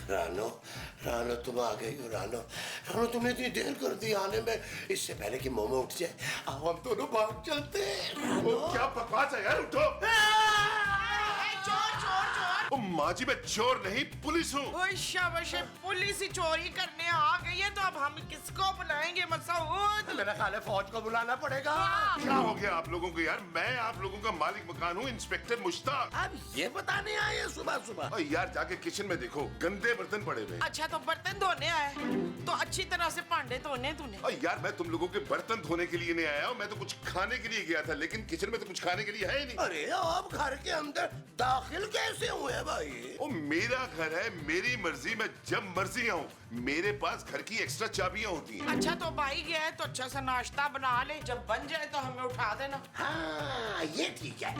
रानो, रानो तुम आ गई हो। रानो, रानो तुमने इतनी देर कर दी आने में। इससे पहले कि मोमो उठ जाए, आओ हम दोनों भाग चलते हैं। क्या बकवास है यार, उठो। माँ जी मैं चोर नहीं पुलिस हूँ। शाबाश, पुलिस ही चोरी करने आ गई है तो अब हम किसको बुलाएंगे मसूद? मेरा ख्याल है फौज को बुलाना पड़ेगा। क्या हो गया आप लोगों को यार? मैं आप लोगों का मालिक मकान हूँ, इंस्पेक्टर मुश्ताक। अब ये बताने आए हैं सुबह सुबह? यार जाके किचन में देखो, गंदे बर्तन पड़े हुए। अच्छा तो बर्तन धोने आए तो अच्छी तरह से भांडे धोने तूने। यार मैं तुम लोगों के बर्तन धोने के लिए नहीं आया हूँ, मैं तो कुछ खाने के लिए गया था, लेकिन किचन में तो कुछ खाने के लिए है ही नहीं। अरे आप घर के अंदर दाखिल कैसे हुए भाई? ओ मेरा घर है, मेरी मर्जी, मैं जब मर्जी आऊँ। मेरे पास घर की एक्स्ट्रा चाबियां होती हैं। अच्छा तो भाई गया है तो अच्छा सा नाश्ता बना ले, जब बन जाए तो हमें उठा देना। हाँ ये ठीक है।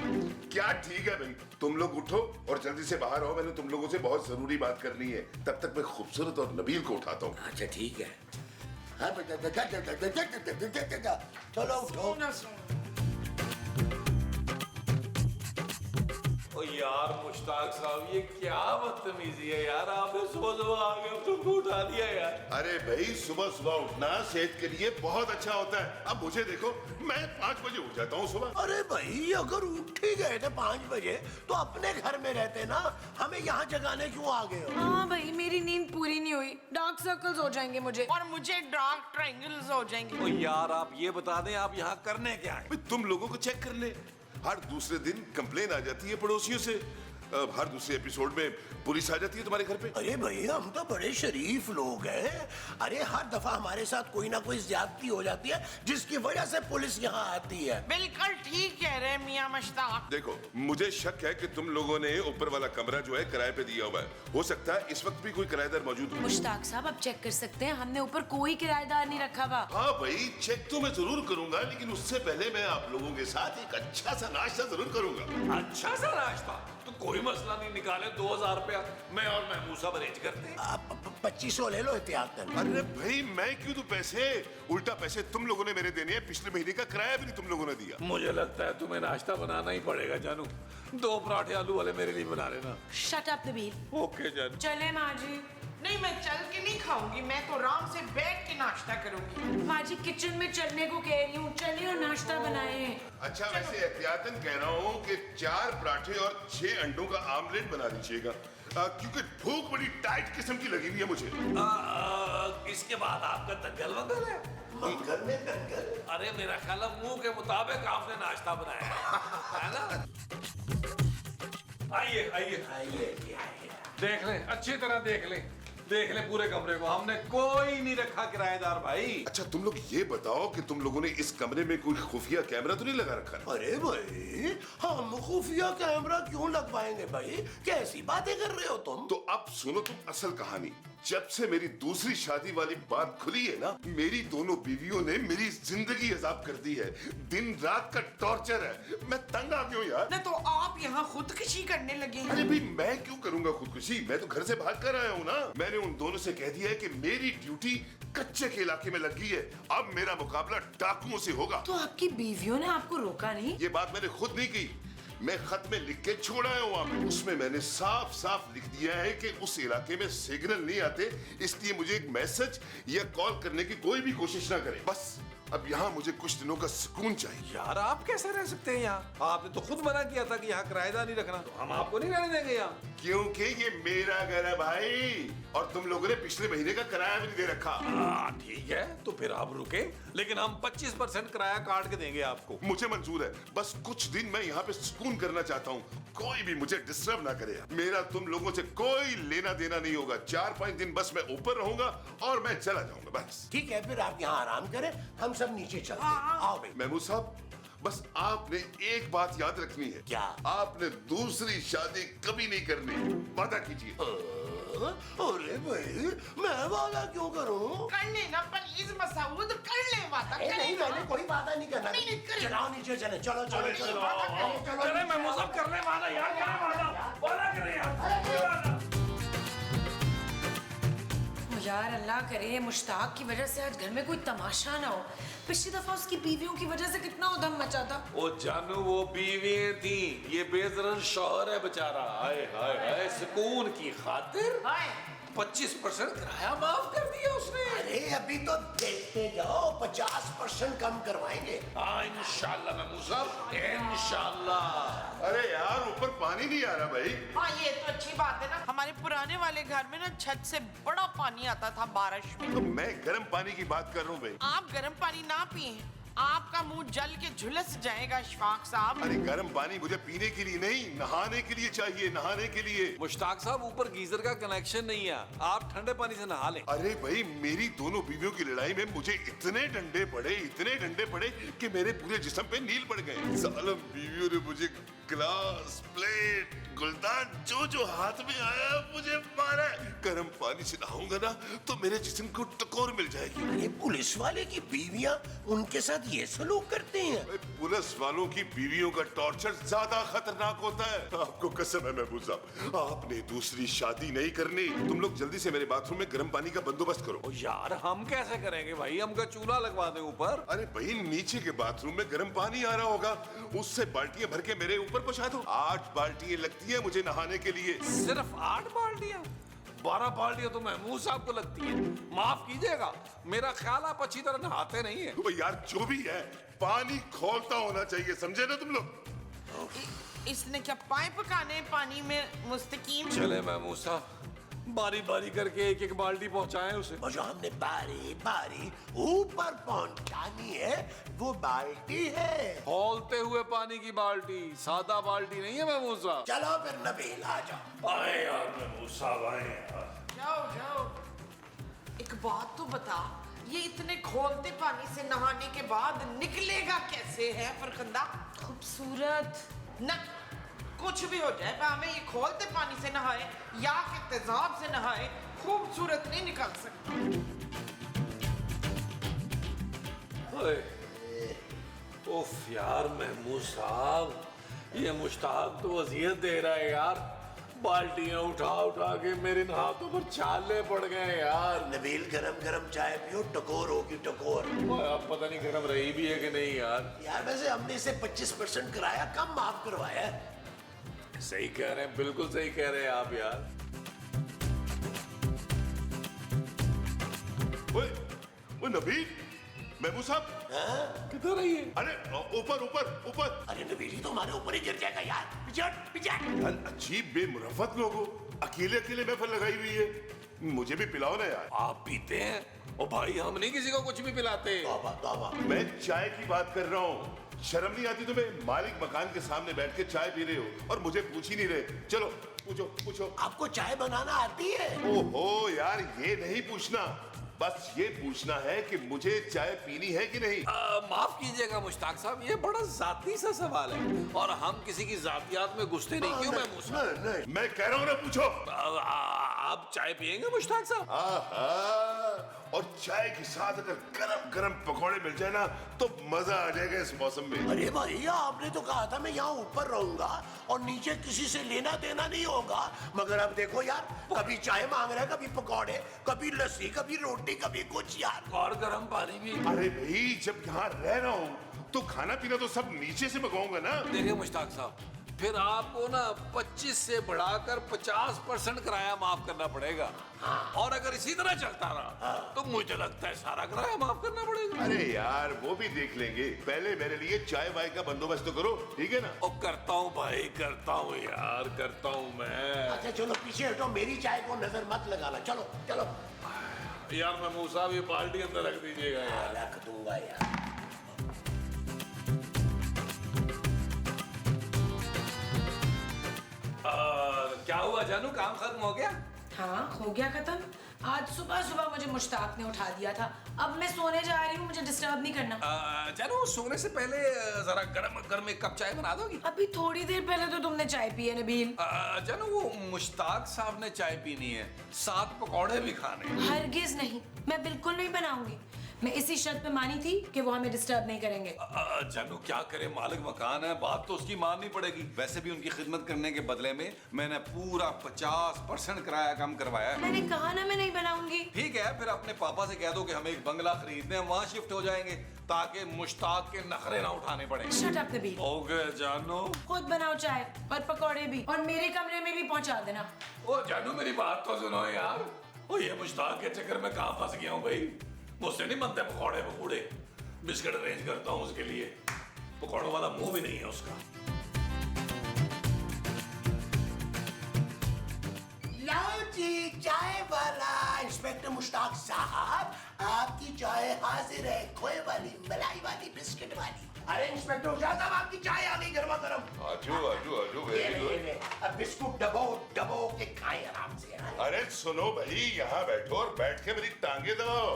क्या ठीक है भाई? तुम लोग उठो और जल्दी से बाहर आओ, मैंने तुम लोगों से बहुत जरूरी बात करनी है। तब तक मैं खूबसूरत और नबील को उठाता हूँ। अच्छा ठीक है। चलो उठो। ओ यार मुश्ताक साहब, ये क्या बदतमीजी है यार, आपने सुबह सुबह आगे तुमको उठा दिया यार। अरे भाई सुबह सुबह उठना सेहत के लिए बहुत अच्छा होता है। अब मुझे देखो, मैं 5 बजे उठ जाता हूँ सुबह। अरे भाई अगर उठ ही गए थे 5 बजे तो अपने घर में रहते ना, हमें यहाँ जगाने क्यों आ गए हो? हाँ भाई मेरी नींद पूरी नहीं हुई, डार्क सर्कल्स हो जाएंगे मुझे। और मुझे डार्क ट्रायंगल्स हो जाएंगे। ओ यार आप ये बता दें, आप यहाँ करने क्या है? तुम लोगों को चेक कर ले, हर दूसरे दिन कंप्लेन आ जाती है पड़ोसियों से। हर दूसरे एपिसोड में पुलिस आ जाती है तुम्हारे घर पे। अरे भाई हम तो बड़े शरीफ लोग हैं। अरे हर दफा हमारे साथ कोई ना कोई ज्यादती हो जाती है जिसकी वजह से पुलिस यहाँ आती है। बिल्कुल ठीक कह रहे मियां मुश्ताक। देखो मुझे शक है कि तुम लोगों ने ऊपर वाला कमरा जो है किराए पे दिया हुआ है। हो सकता है इस वक्त भी कोई किराएदार मौजूद हो। मुश्ताक साहब आप चेक कर सकते हैं, हमने ऊपर कोई किराएदार नहीं रखा हुआ। हाँ भाई चेक तो मैं जरूर करूंगा, लेकिन उससे पहले मैं आप लोगों के साथ एक अच्छा सा नाश्ता जरूर करूंगा। अच्छा सा नाश्ता तो कोई मसला नहीं, निकाले 2000 रुपया मैं और महमूसा अरेंज करते हैं। आप 2500 ले लो एहतियातन। अरे भाई मैं क्यों दूं पैसे? उल्टा पैसे तुम लोगों ने मेरे देने हैं। पिछले महीने का किराया भी नहीं तुम लोगों ने दिया। मुझे लगता है तुम्हें नाश्ता बनाना ही पड़ेगा जानू। 2 पराठे आलू वाले मेरे लिए बना लेना। Shut up Nabeel. ओके जानू। चले माँ जी। नहीं मैं चल के नहीं खाऊंगी, मैं तो आराम से बैठ के नाश्ता करूंगी। माँ जी किचन में चलने को कह रही हूँ, चलिए और नाश्ता बनाए। अच्छा वैसे एहतियातन कह रहा हूँ कि 4 पराठे और 6 अंडों का आमलेट बना दीजिएगा, क्योंकि भूख बड़ी टाइट किस्म की लगी हुई है मुझे। इसके बाद आपका दंगल वंगल है? मंगल में दंगल? अरे मेरा ख्याल है मुंह के मुताबिक आपने नाश्ता बनाया है ना? आइए आइए आइए। देख ले, अच्छी तरह देख ले पूरे कमरे को, हमने कोई नहीं रखा किराएदार भाई। अच्छा तुम लोग ये बताओ कि तुम लोगों ने इस कमरे में कोई खुफिया कैमरा तो नहीं लगा रखा है? अरे भाई हम खुफिया कैमरा क्यों लगवाएंगे भाई? कैसी बातें कर रहे हो तुम? तो अब सुनो तुम असल कहानी। जब से मेरी दूसरी शादी वाली बात खुली है ना, मेरी दोनों बीवियों ने मेरी जिंदगी अजाब कर दी है। दिन रात का टॉर्चर है, मैं तंग आ गया हूँ यार। ना तो आप यहाँ खुदकुशी करने लगे हैं। अरे भाई मैं क्यों करूंगा खुदकुशी? मैं तो घर से भाग कर आया हूँ ना। मैंने उन दोनों से कह दिया है कि मेरी ड्यूटी कच्चे के इलाके में लगी है, अब मेरा मुकाबला डाकुओं से होगा। तो आपकी बीवियों ने आपको रोका नहीं? ये बात मैंने खुद नहीं की, मैं खत में लिख के छोड़ा है वहां पे। उसमें मैंने साफ साफ लिख दिया है कि उस इलाके में सिग्नल नहीं आते, इसलिए मुझे एक मैसेज या कॉल करने की कोई भी कोशिश ना करे। बस अब यहाँ मुझे कुछ दिनों का सुकून चाहिए। यार आप कैसे रह सकते हैं यहाँ? आपने तो खुद मना किया था कि यहाँ किराएदार नहीं रखना, तो हम आपको नहीं रहने देंगे यहाँ। क्योंकि ये मेरा घर है भाई, और तुम लोगों ने पिछले महीने का किराया भी नहीं दे रखा। ठीक है तो फिर आप रुके, लेकिन हम 25% किराया काट के देंगे आपको। मुझे मंजूर है, बस कुछ दिन मैं यहाँ पे सुकून करना चाहता हूँ, कोई भी मुझे डिस्टर्ब ना करे। मेरा तुम लोगों से कोई लेना देना नहीं होगा। 4-5 दिन बस मैं ऊपर रहूंगा और मैं चला जाऊंगा बस। ठीक है फिर आप यहाँ आराम करें, हम सब नीचे चलते हैं। आओ भाई। महमूद साहब बस आपने एक बात याद रखनी है। क्या? आपने दूसरी शादी कभी नहीं करनी, वादा कीजिए। अरे भाई मैं वादा क्यों करूं? कर लेना प्लीज मसूद, कर ले वादा। नहीं मैंने कोई वादा नहीं करना। नहीं, करे। चलाओ नीचे चले, चलो चलो चलो। चले मैं मुझे करने वाला यार, क्या वादा करें यार। यार अल्लाह करे मुश्ताक की वजह से आज घर में कोई तमाशा ना हो। पिछली दफा उसकी बीवियों की वजह से कितना उधम मचा था। ओ जानू वो बीवियां थी, ये बेदरन शौहर है बेचारा। हाय हाय हाय, सुकून की खातिर। हाय 25% किराया माफ कर दिया उसने। अरे अभी तो देखते जाओ, 50% कम करवाएंगे। हाँ इंशाल्लाह महमूद साहब, इंशाल्लाह। अरे यार ऊपर पानी नहीं आ रहा भाई। हाँ ये तो अच्छी बात है ना, हमारे पुराने वाले घर में ना छत से बड़ा पानी आता था बारिश में। तो मैं गर्म पानी की बात कर रहा हूँ भाई। आप गर्म पानी ना पिए, आपका मुंह जल के झुलस जाएगा इशफाक साहब। अरे गर्म पानी मुझे पीने के लिए नहीं, नहाने के लिए चाहिए, नहाने के लिए। मुश्ताक साहब ऊपर गीजर का कनेक्शन नहीं है, आप ठंडे पानी से नहा लें। अरे भाई मेरी दोनों बीवियों की लड़ाई में मुझे इतने डंडे पड़े कि मेरे पूरे जिस्म पे नील पड़ गए। सालम बीवियों ने मुझे ग्लास, प्लेट, गुलदान जो हाथ में आया मुझे मारा। गर्म पानी से नहाऊंगा ना तो मेरे जिस्म को टकोर मिल जाएगी। अरे पुलिस वाले की बीवियां उनके साथ ये सलूक करते हैं। अरे पुलिस वालों की बीवियों का टॉर्चर ज्यादा खतरनाक होता है। आपको कसम है महबूब साहब, आपने दूसरी शादी नहीं करनी। तुम लोग जल्दी से मेरे बाथरूम में गर्म पानी का बंदोबस्त करो। ओ यार हम कैसे करेंगे भाई, हमका चूल्हा लगवा दें ऊपर। अरे भाई नीचे के बाथरूम में गर्म पानी आ रहा होगा, उससे बाल्टियां भर के मेरे ऊपर पहुंचा दो। 8 बाल्टियां लगती है मुझे नहाने के लिए। सिर्फ 8 बाल्टियां? 12 बाल्टियां तो महमूद साहब को लगती है। माफ कीजिएगा, मेरा ख्याल आप अच्छी तरह नहाते नहीं है। तो यार जो भी है पानी खोलता होना चाहिए, समझे ना तुम लोग। इसने क्या पाइप काने पानी में मुस्तकीम। चले महमूद साहब, बारी बारी करके एक एक बाल्टी पहुंचाएं उसे। और जो हमने बारी बारी ऊपर पहुंचानी है वो बाल्टी है। खौलते हुए पानी की बाल्टी, सादा बाल्टी नहीं है महमूद साहब। चलो फिर नबील आ जाओ। आए यार महमूद साहब, आए यार। जाओ एक बात तो बता, ये इतने खोलते पानी से नहाने के बाद निकलेगा कैसे है फरखंदा? खूबसूरत। ना कुछ भी हो जाए, हमें ये खोलते पानी से नहाए या कि तेजाब से नहाए, खूबसूरत नहीं निकल सकता। उफ यार महमूद साहब, ये मुश्ताक तो अजियत दे रहा है यार। बाल्टियां उठा के मेरे हाथों पर छाले पड़ गए यार। नबील गरम गरम चाय पियो, टकोर होगी टकोर। अब पता नहीं गर्म रही भी है कि नहीं यार। यार वैसे हमने इसे 25% किराया कम माफ करवाया है। सही कह रहे हैं, बिल्कुल सही कह रहे हैं आप यार। ओए नबील, महबूब साहब किधर है ये? अरे ऊपर। अरे नबील तो हमारे ऊपर ही गिर जाएगा यार। पिछड़। यार अजीब बेमुरफ़त लोग हो, अकेले महफिल लगाई हुई है। मुझे भी पिलाओ ना यार। आप पीते हैं? ओ भाई हम नहीं किसी को कुछ भी पिलाते। तौबा। मैं चाय की बात कर रहा हूँ। शर्म नहीं आती तुम्हें? मालिक मकान के सामने बैठ के चाय पी रहे हो और मुझे पूछ ही नहीं रहे। चलो पूछो। आपको चाय बनाना आती है? ओहो यार, ये नहीं पूछना, बस ये पूछना है कि मुझे चाय पीनी है कि नहीं। माफ कीजिएगा मुश्ताक साहब, ये बड़ा जाती सा सवाल है और हम किसी की जातियात में घुसते नहीं। क्यों महमूद साहब? नहीं, मैं कह रहा हूँ ना, पूछो। आप चाय पियेंगे मुश्ताक साहब? और चाय के साथ अगर गरम पकौड़े मिल जाए ना तो मजा आ जाएगा इस मौसम में। अरे भैया आपने तो कहा था मैं यहाँ ऊपर रहूंगा और नीचे किसी से लेना देना नहीं होगा, मगर अब देखो यार, कभी चाय मांग रहा है, कभी पकौड़े, कभी लस्सी, कभी रोटी, कभी कुछ यार। और गर्म पानी भी। अरे भाई जब यहाँ रह रहा हूँ तो खाना पीना तो सब नीचे से मंगाऊंगा ना। देखिए मुश्ताक साहब, फिर आपको ना 25 से बढ़ाकर 50% किराया माफ करना पड़ेगा। और अगर इसी तरह चलता रहा तो मुझे लगता है सारा किराया माफ करना पड़ेगा। अरे यार वो भी देख लेंगे, पहले मेरे लिए चाय वाय का बंदोबस्त तो करो, ठीक है ना? ओ करता हूँ भाई, करता हूँ यार, करता हूँ मैं। अच्छा चलो पीछे हटो, मेरी चाय को नजर मत लगाना। चलो यार महमूद साहब ये बाल्टी अंदर रख दीजिएगा यार। रख दूंगा यार। क्या हुआ जानू, काम खत्म हो गया? हाँ हो गया खत्म। आज सुबह मुझे मुश्ताक ने उठा दिया था। अब मैं सोने जा रही हूँ, मुझे डिस्टर्ब नहीं करना। जानू सोने से पहले जरा गरम एक कप चाय बना दोगी? अभी थोड़ी देर पहले तो तुमने चाय पी है नबील। जानू वो मुश्ताक साहब ने चाय पीनी है, साथ पकौड़े भी खाने। हरगिज नहीं, मैं बिल्कुल नहीं बनाऊंगी। मैं इसी शर्त पे मानी थी कि वो हमें डिस्टर्ब नहीं करेंगे। जानू क्या करे, मालिक मकान है, बात तो उसकी माननी पड़ेगी। वैसे भी उनकी खिदमत करने के बदले में मैंने पूरा 50% किराया कम करवाया है। मैंने कहा ना मैं नहीं बनाऊंगी। ठीक है, फिर अपने पापा से कह दो कि हमें एक बंगला खरीदने, हम वहाँ शिफ्ट हो जाएंगे ताकि मुश्ताक के नखरे ना उठाने पड़े। Shut up Nabeel. हो गए जानू, खुद बनाओ चाय और पकौड़े भी, और मेरे कमरे में भी पहुंचा देना। ओ जानू मेरी बात तो सुनो यार। ये मुश्ताक के चक्कर में कहाँ फंस गया हूँ भाई। मुझसे नहीं बनते पकौड़े पकौड़े। बिस्किट अरेंज करता हूँ उसके लिए, पकौड़ों वाला मुंह भी नहीं है उसका। लाओ जी चाय वाला। इंस्पेक्टर मुश्ताक साहब, आपकी चाय हाजिर है, खोए वाली, मलाई वाली, बिस्किट वाली। अरे इंस्पेक्टर मुश्ताक साहब, आपकी चाय आ गई गर्मा गर्म। आजू आजू आजू, वेरी गुड। अब बिस्कुट डबो डबो के खाएं आराम से। अरे सुनो भाई, यहाँ बैठो और बैठ के मेरी टांगे दबाओ।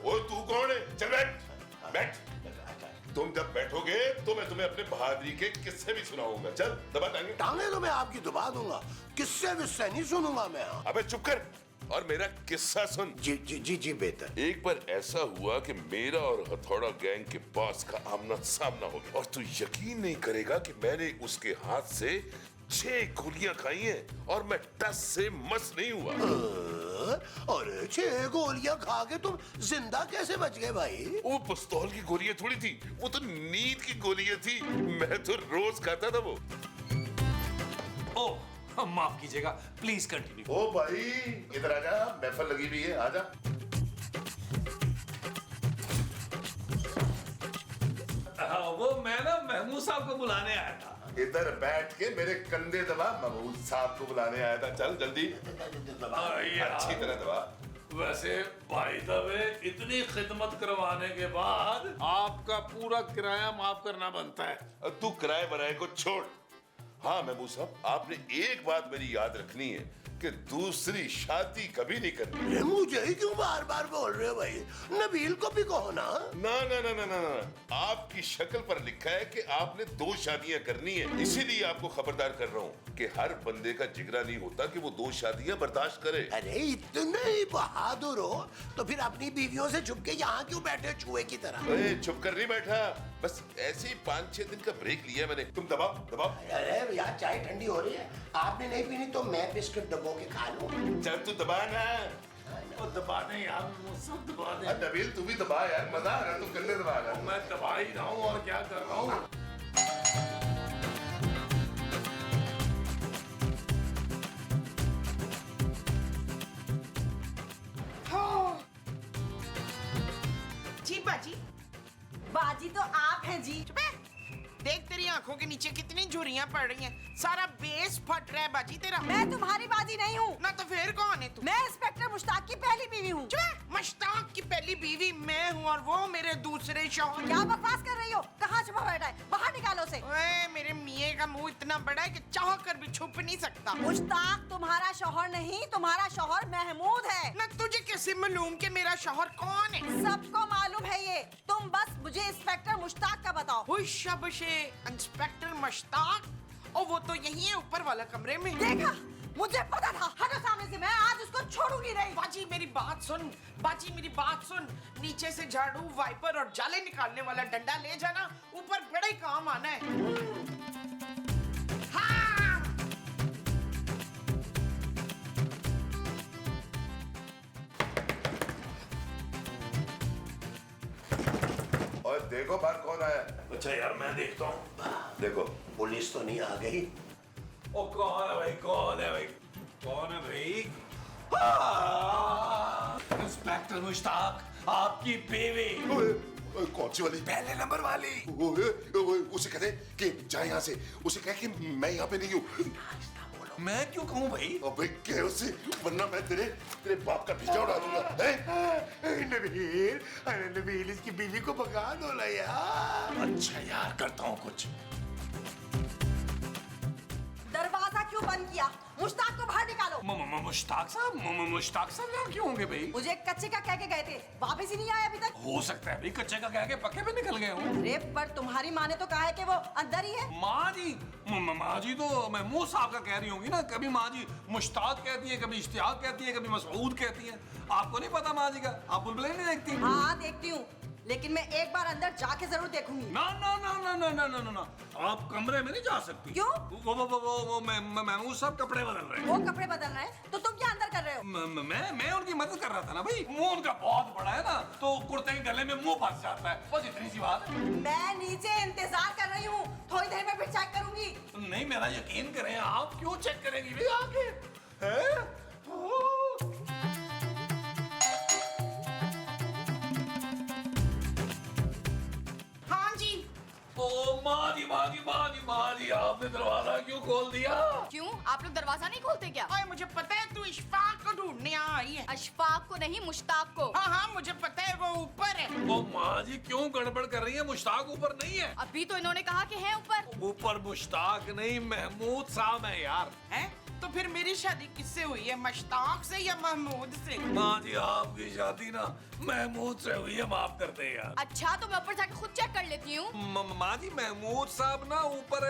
वो तू कौन है? चल बैठ बैठ। तुम जब बैठोगे तो मैं तुम्हें अपने बहादुरी के किस्से भी सुनाऊंगा। चल दबा टांगे। टांगे तो मैं आपकी दबा दूंगा, किस्से विस्से नहीं सुनूंगा मैं। अबे चुप कर और मेरा किस्सा सुन। जी जी जी जी बेहतर। एक बार ऐसा हुआ कि मेरा और हथौड़ा गैंग के बॉस का आमना सामना हो गया, और तू यकीन नहीं करेगा कि मैंने उसके हाथ से 6 गोलियां खाई हैं और मैं टस से मस नहीं हुआ। और 6 गोलियां खा के तुम जिंदा कैसे बच गए भाई? वो पिस्तौल की गोलियां थोड़ी थी, वो तो नींद की गोलियां थी। मैं तो रोज खाता था वो। ओ माफ कीजिएगा, प्लीज कंटिन्यू। ओ भाई इधर आजा, महफिल लगी हुई है, आजा। वो मैं ना महमूद साहब को बुलाने आया था। इधर बैठ के मेरे कंधे दबा, महमूद साहब को बुलाने आया था। चल जल्दी, अच्छी तरह दबा। वैसे भाई दबे, इतनी खिदमत करवाने के बाद आपका पूरा किराया माफ करना बनता है। तू किराए बराए को छोड़। हाँ महमूद साहब, आपने एक बात मेरी याद रखनी है कि दूसरी शादी कभी नहीं करनी। ये मुझे ही क्यों बार बार बोल रहे हो भाई? नबील को भी कहो ना। ना ना ना ना ना ना, आपकी शक्ल पर लिखा है कि आपने 2 शादियां करनी है। इसीलिए आपको खबरदार कर रहा हूँ कि हर बंदे का जिगरा नहीं होता कि वो 2 शादियां बर्दाश्त करे। अरे इतने ही बहादुर हो तो फिर अपनी बीवियों से छुप के यहाँ क्यों बैठे छुए की तरह? छुप कर नहीं बैठा, बस ऐसे ही 5-6 दिन का ब्रेक लिया मैंने। तुम दबाओ दबाओ। अरे यार चाय ठंडी हो रही है, आपने नहीं पीनी तो मैं बिस्किट डबो के खा लूं। चल तू दबा ना। वो दबा दे यार, वो सब दबा दे। नबील तू भी दबा यार, मजा आ रहा है, तू करने दबा रहा। मैं दबा ही रहा हूँ और क्या कर रहा हूँ। जी बाजी। बाजी तो आप हैं जी। चुप है। देख तेरी आंखों के नीचे कितनी झुर्रियां पड़ रही हैं। सारा बेस फट रहा है बाजी तेरा। मैं तुम्हारी बाजी नहीं हूँ। ना तो फिर कौन है तू? मैं इंस्पेक्टर मुश्ताक की पहली बीवी हूँ। चुप है। मुश्ताक की पहली बीवी मैं हूँ और वो मेरे दूसरे शौहर। क्या बकवास कर रही हो? कहाँ छुपा बैठा है? बाहर निकालो उसे। ओए, मेरे मियाँ का मुंह इतना बड़ा है कि चाह कर भी छुप नहीं सकता। मुश्ताक तुम्हारा शौहर नहीं, तुम्हारा शौहर महमूद है। ना तुझे कैसे मालूम कि मेरा शौहर कौन है? सबको मालूम है ये। तुम बस मुझे इंस्पेक्टर मुश्ताक का बताओ। हुश शबशे इंस्पेक्टर मुश्ताक, और वो तो यही है ऊपर वाला कमरे में। देखा, मुझे पता था। हटो सामने से, मैं आज उसको छोड़ूंगी नहीं। बाजी मेरी बात सुन, बाजी मेरी बात सुन। नीचे से झाड़ू, वाइपर और जाले निकालने वाला डंडा ले जाना, ऊपर बड़े काम आना है। हाँ। और देखो बाहर कौन आया। अच्छा यार मैं देखता हूँ। देखो पुलिस तो नहीं आ गई? ओ कौन है भाई, कौन है भाई, कौन है भाई? इंस्पेक्टर मुश्ताक, आपकी बीवी। कौन सी वाली? पहले नंबर वाली। उसे कहते कि जाए यहाँ से, उसे कह कि मैं यहाँ पे नहीं हूँ। मैं क्यों कहूँ भाई? अबे कह उसे, वरना मैं तेरे बाप का पीछा उड़ा दूंगा। नबील, अरे नबील इसकी बीवी को भगा दो ना यार। अच्छा यार करता हूँ कुछ। दरवाजा क्यों बंद किया? मुश्ताक को बाहर निकालो। मुश्ताक साहब, मुश्ताक साहब यहाँ क्यों होंगे भाई? मुझे कच्चे का कह के गए थे, वापस ही नहीं आए अभी तक। हो सकता है भाई कच्चे का कह के पक्के पे निकल गए हूँ। अरे पर तुम्हारी माँ ने तो कहा है कि वो अंदर ही है। माँ जी, माँ जी तो महमूद साहब का कह रही होंगी ना। कभी माँ जी मुश्ताक कहती है, कभी इश्तियाक कहती है, कभी मसऊद कहती है। आपको नहीं पता माँ जी का? आप बुलबुलें नहीं देखती? हाँ देखती हूँ, लेकिन मैं एक बार अंदर जाके जरूर देखूंगी। ना ना ना ना ना ना ना ना, आप कमरे में नहीं जा सकती। क्यों? वो महमूद साहब कपड़े बदल रहे हैं। वो कपड़े बदल रहे हैं तो तुम क्या अंदर कर रहे हो? मैं उनकी मदद कर रहा था ना भाई। मुंह उनका बहुत बड़ा है ना, तो कुर्ते के गले में मुंह फंस जाता है, बस इतनी सी बात है। मैं नीचे इंतजार कर रही हूँ, थोड़ी देर में फिर चेक करूंगी। नहीं मेरा यकीन करें, आप क्यों चेक करेंगी भाई आगे? हैं? खोल दिया। क्यों, आप लोग दरवाजा नहीं खोलते क्या? ओए मुझे पता है तू इशफाक को ढूंढने यहाँ आई है। अशफाक को नहीं, मुश्ताक को। हाँ हाँ मुझे पता है वो ऊपर है। ओ माँ जी क्यों गड़बड़ कर रही है? मुश्ताक ऊपर नहीं है। अभी तो इन्होंने कहा कि है ऊपर। ऊपर मुश्ताक नहीं महमूद साहब है यार। हैं? तो फिर मेरी शादी किससे हुई है, मुश्ताक से या महमूद से? माँ जी आपकी शादी ना महमूद से हुई है, माफ करते हैं यार। अच्छा तो मैं ऊपर जाके खुद चेक कर लेती हूँ। माँ जी महमूद साहब ना ऊपर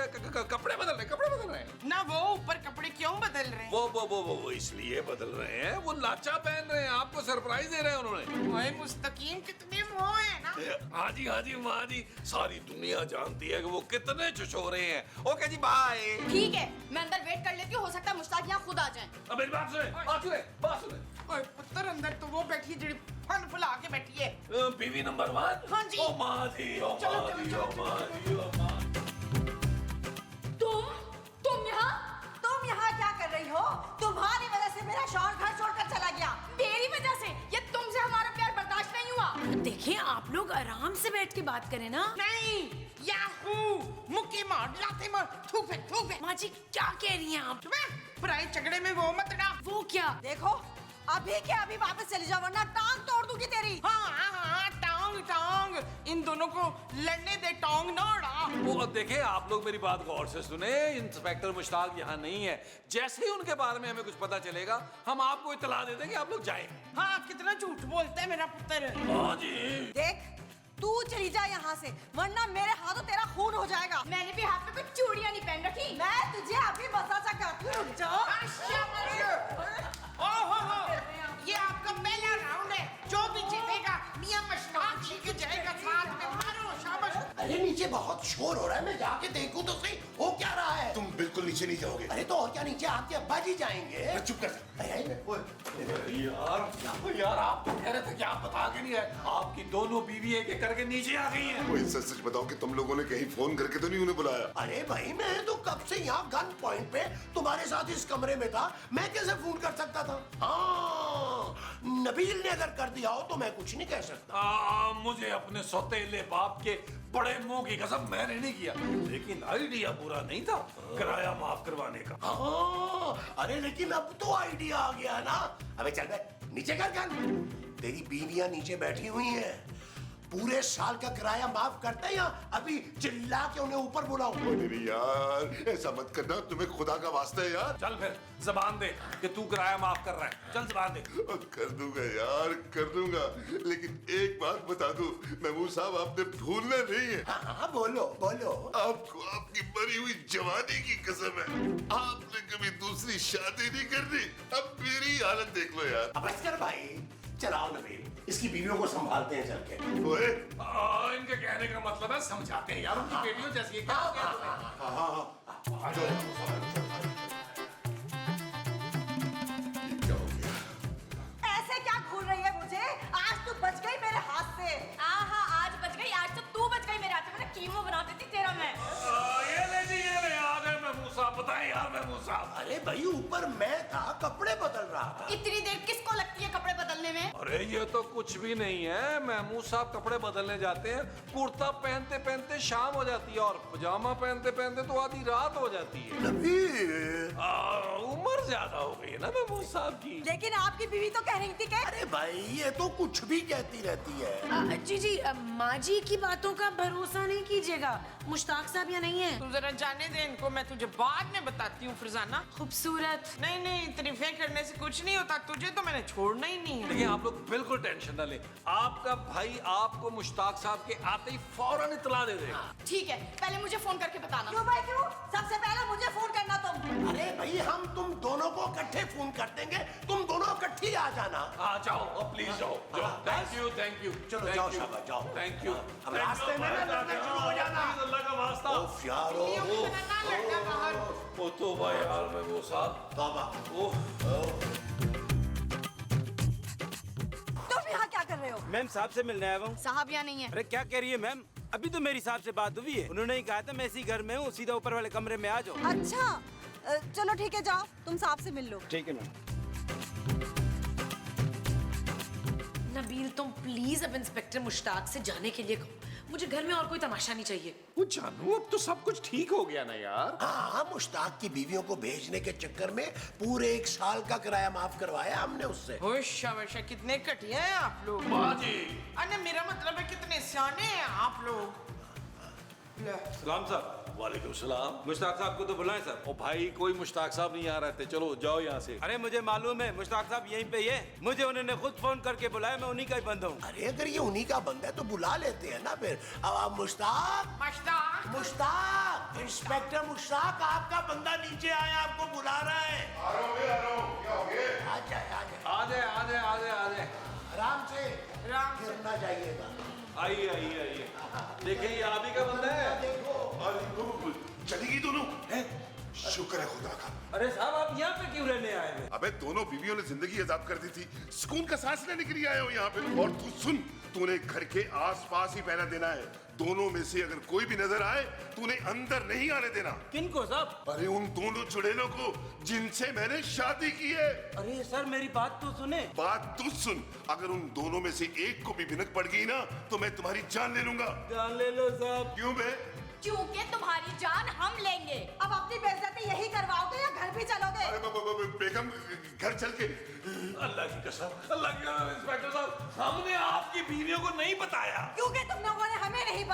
कपड़े बदल रहे हैं। ना वो ऊपर कपड़े क्यों बदल रहे हैं? वो इसलिए बदल रहे हैं, वो लाचा पहन रहे हैं, आपको सरप्राइज दे रहे हैं उन्होंने। ओए मुस्तकीम कितने वो है ना। हाँ जी माँ जी सारी दुनिया जानती है कि वो कितने छुछोरे हैं। ओके जी बाय। ठीक है, मैं अंदर वेट कर लेती हूँ, हो सकता है मुश्ताक यहाँ खुद आ जाए। अब मेरी बात सुने। ओए पुत्र अंदर तो वो बैठी है, जड़ी फन फुला के बैठी है। बीवी नंबर 1। हाँ जी। ओ माँ जी, ओ चलो, माँ जी, चलो, ओ माँ जी, ओ माँ जी। तुम यहाँ? तुम यहाँ क्या कर रही हो? तुम्हारी वजह से मेरा शौहर घर छोड़कर चला गया। मेरी वजह से? ये तुमसे हमारा प्यार बर्दाश्त नहीं हुआ। देखिए आप लोग आराम से बैठ के बात करें ना। नहीं याहू मुक्की मार लाते मार थूक फेंक। माँ जी क्या कह रही हैं आप? पराए झगड़े में वो मत डाल। वो क्या? देखो अभी के अभी वापस चली जाओ वरना टांग तोड़ दूंगी तेरी। हाँ टांग इन दोनों को लड़ने दे, टांग ना उड़ा। वो देखिए आप लोग मेरी बात गौर से सुने। इंस्पेक्टर मुश्ताक यहाँ नहीं है। जैसे ही उनके बारे में हमें कुछ पता चलेगा हम आपको इत्तला दे देंगे, आप लोग जाएं। हाँ कितना झूठ बोलता है मेरा पुत्र। हाँ जी। देख तू चली जा यहाँ से वरना मेरे हाथों तेरा खून हो जाएगा। मैंने भी हाथ में कुछ चूड़ियाँ नहीं पहन रखी। मैं तुझे अभी मसाजा करती हूँ, रुक जाओ। ये आपका पहला राउंड है, जो भी जीतेगा मियां मुश्ताक जी के जाएगा साथ में। मारो शाबाश। अरे नीचे बहुत शोर हो रहा है, मैं जाके देखूं तो सही हो क्या रहा है। तुम बिल्कुल नीचे नहीं जाओगे। अरे तो और क्या, नीचे आपके अब्बा जी जाएंगे। चुप कर। यार आप तो कह रहे थे कि आप बता के नहीं आए। आपकी दोनों बीवी एक करके नीचे आ गई हैं। कोई सच सच बताओ कि तुम लोगों ने कहीं फोन करके तो नहीं उन्हें बुलाया? अरे भाई मैं तो कब से यहाँ गन पॉइंट पे तुम्हारे साथ इस कमरे में था, मैं कैसे फोन कर सकता था? हाँ नबील ने अगर कर दिया हो तो मैं कुछ नहीं कह सकता। मुझे अपने सौतेले बाप के बड़े मुंह की कसम मैंने नहीं किया, लेकिन आइडिया बुरा नहीं था किराया माफ करवाने का। हाँ अरे लेकिन अब तो आइडिया आ गया ना। अबे चल बे नीचे कर गन। तेरी बीवियां नीचे बैठी हुई हैं, पूरे साल का किराया माफ करते हैं या अभी चिल्ला के उन्हें ऊपर बुलाऊं? मेरी यार ऐसा मत करना, तुम्हें खुदा का वास्ता है यार। चल फिर जबान दे कि तू किराया माफ कर रहा है। चल जबान दे। कर दूंगा यार कर दूंगा, लेकिन एक बात बता दूं महमूद साहब, आपने भूलना नहीं है। हाँ बोलो बोलो। आपको आपकी मरी हुई जवानी की कसम है, आपने कभी दूसरी शादी नहीं करनी। अब मेरी हालत देख लो यार। अब बस कर भाई, चलाओ नबील, इसकी बीवियों को संभालते हैं चल के। ओए इनके कहने का मतलब है समझाते हैं यार, उनकी बेटियों जैसी है। क्या हो गया तुम्हें? क्या हो गया? ऐसे क्या घूर रही है मुझे? आज तू बच गई मेरे हाथ से। आहा आज बच गई, आज तो तू बच गई मेरे हाथ से। मैंने कीमो बना देती तेरा मैं। ये ले जी ये ले आ गए महमूद साहब। बताएं यार महमूद साहब। अरे भाई ऊपर मैं था, कपड़े बदल रहा था। इतनी देर किसको लगती है कपड़े बदलने में? अरे ये तो कुछ भी नहीं है। महमूद साहब कपड़े बदलने जाते हैं, कुर्ता पहनते पहनते शाम हो जाती है और पजामा पहनते पहनते तो आधी रात हो जाती है। नबील उम्र ज्यादा हो गई है ना महमूद साहब की। लेकिन आपकी बीवी तो कह रही थी कि अरे भाई ये तो कुछ भी कहती रहती है। जी माँ जी की बातों का भरोसा नहीं कीजिएगा। मुश्ताक साहब यहाँ नहीं है। तू जरा जाने दे इनको, मैं तुझे बाद में बताती हूँ फरजाना। खूबसूरत। नहीं तारीफें करने से कुछ नहीं होता, तुझे तो मैंने छोड़ना ही नहीं है। देखिए आप लोग बिल्कुल टेंशन ना लें, आपका भाई आपको मुश्ताक साहब के आते ही फौरन इत्तला दे देगा। ठीक है, पहले मुझे फोन करके बताना। क्यों भाई क्यों? सबसे पहले मुझे फोन करना तुम। अरे भाई हम तुम दोनों को इकट्ठे फोन कर देंगे, तुम दोनों इकट्ठे आ जाना। जाओ प्लीज जाओ। थैंक यू चलो जाओ शाबाश जाओ। Thank you. अब रास्ते में ना लड़ना शुरू हो जाना। अल्लाह का वास्ता। ओफ यार ओफ। ना लड़ना बाहर। वो तो भाई यार महमूद साहब। तौबा। तुम यहाँ क्या कर रहे हो? मैम साहब से मिलने आया हूँ। साहब यहाँ नहीं है। अरे क्या कह रही है मैम? अभी तो मेरी साहब से बात हुई है, उन्होंने ही कहा था मैं इसी घर में हूँ, सीधा ऊपर वाले कमरे में आ जाओ। अच्छा चलो ठीक है, जाओ तुम साहब से मिल लो। ठीक है मैम। नबील तुम प्लीज अब इंस्पेक्टर मुश्ताक से जाने के लिए कहो, मुझे घर में और कोई तमाशा नहीं चाहिए। वो जानू अब तो सब कुछ ठीक हो गया ना यार। हाँ, मुश्ताक की बीवियों को भेजने के चक्कर में पूरे 1 साल का किराया माफ करवाया हमने उससे। शाबाश, कितने घटिया हैं आप लोग। माँ जी। अरे मेरा मतलब है कितने सियाने हैं आप लोग। सलाम साहब। वालेकुम सलाम। मुश्ताक साहब को तो बुलाएं सर। ओ भाई कोई मुश्ताक साहब नहीं आ रहे थे, चलो जाओ यहाँ से। अरे मुझे मालूम है मुश्ताक साहब यहीं पे ही है, मुझे उन्होंने खुद फोन करके बुलाया, मैं उन्हीं का ही बंदा हूँ। अरे अगर ये उन्हीं का बंदा है तो बुला लेते हैं ना फिर। अब आप मुश्ताक, मुश्ताक, मुश्ताक, इंस्पेक्टर मुश्ताक, आपका बंदा नीचे आया, आपको बुला रहा है। आ रहा हूँ, क्या हो गया? आ जाए, आ जाए, आ जाए आ जाए आ जाए आ जाए। आराम से, आराम से। गिरना चाहिएगा। आइए आइए आइए। देखिए ये आप ही का बंदा है। देखो, अरे वो चली गई दोनों हैं? शुक्र है खुदा का। अरे साहब आप यहाँ पे क्यों रहने आए हैं? अबे दोनों बीवियों ने जिंदगी आजाद कर दी थी, सुकून का सांस लेने के लिए आए हो यहाँ पे। और तू सुन, तूने घर के आसपास ही पहना देना है। दोनों में से अगर कोई भी नजर आए तूने अंदर नहीं आने देना। किनको साहब? अरे उन दोनों चुड़ैलों को जिनसे मैंने शादी की है। अरे सर मेरी बात तो सुने। बात तू सुन, अगर उन दोनों में से एक को भी भिनक पड़ गई ना तो मैं तुम्हारी जान ले लूंगा। जान ले लो साहब। क्यों बे? क्योंकि तुम्हारी जान हम लेंगे। अब अपनी बेइज्जती यही करवाओगे या घर भी चलोगे? अरे बेगम घर चल के। अल्लाह की कसम, अल्लाह की कसम इंस्पेक्टर साहब, हमने आपकी बीवियों को नहीं बताया। क्योंकि तुम लोगों ने हमें नहीं